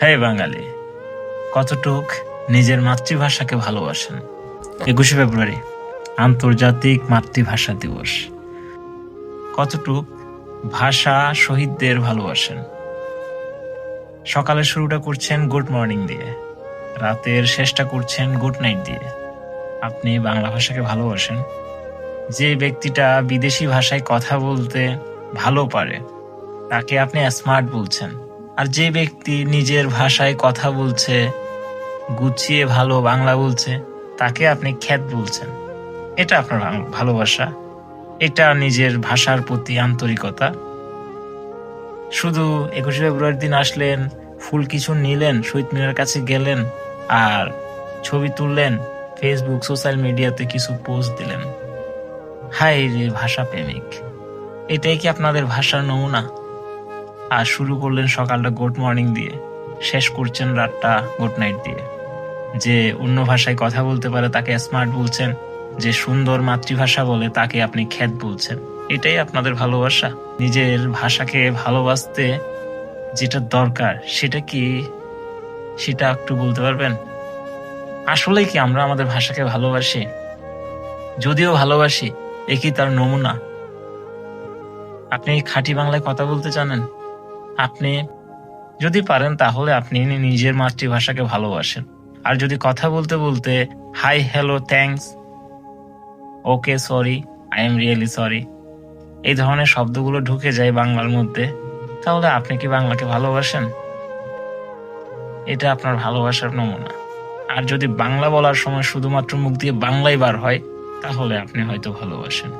হে বাঙালি, কতটুক নিজের মাতৃভাষাকে ভালোবাসেন? 21শে ফেব্রুয়ারি আন্তর্জাতিক মাতৃভাষা দিবস। কতটুক ভাষা শহীদদের ভালোবাসেন? সকালের শুরুটা করছেন গুড মর্নিং দিয়ে, রাতের শেষটা করছেন গুড নাইট দিয়ে। আপনি বাংলা ভাষাকে ভালোবাসেন? যে ব্যক্তিটা বিদেশি ভাষায় কথা বলতে ভালো পারে তাকে আপনি স্মার্ট বলছেন, আর যে ব্যক্তি নিজের ভাষায় কথা বলছে, গুছিয়ে ভালো বাংলা বলছে, তাকে আপনি খ্যাত বলছেন। এটা আপনার ভালোবাসা? এটা নিজের ভাষার প্রতি আন্তরিকতা? শুধু 21শে ফেব্রুয়ারির দিন আসলেন, ফুল কিছু নিলেন, শহীদ মিনারের কাছে গেলেন, আর ছবি তুললেন, ফেসবুক সোশ্যাল মিডিয়াতে কিছু পোস্ট দিলেন। হায় রে ভাষা প্রেমিক, এটাই কি আপনাদের ভাষার নমুনা? আর শুরু করলেন সকালটা গুড মর্নিং দিয়ে, শেষ করছেন রাতটা গুড নাইট দিয়ে। যে অন্য ভাষায় কথা বলতে পারে তাকে স্মার্ট বলছেন, যে সুন্দর মাতৃভাষা বলে তাকে আপনি খ্যাত বলছেন। এটাই আপনাদের ভালোবাসা? নিজের ভাষাকে ভালোবাসতে যেটা দরকার সেটা কি, সেটা একটু বলতে পারবেন? আসলে কি আমরা আমাদের ভাষাকে ভালোবাসি? যদিও ভালোবাসি, এ কি তার নমুনা? আপনি খাঁটি বাংলায় কথা বলতে জানেন? আপনি যদি পারেন তাহলে আপনি নিজের মাতৃভাষাকে ভালোবাসেন। আর যদি কথা বলতে বলতে hi, hello, thanks, okay, sorry, I am really sorry, এই ধরনের শব্দগুলো ঢুকে যায় বাংলার মধ্যে, তাহলে আপনি কি বাংলাকে ভালোবাসেন? এটা আপনার ভালোবাসার নমুনা। আর যদি বাংলা বলার সময় শুধুমাত্র মুখ দিয়ে বাংলাই বার হয়, তাহলে আপনি হয়তো ভালোবাসেন।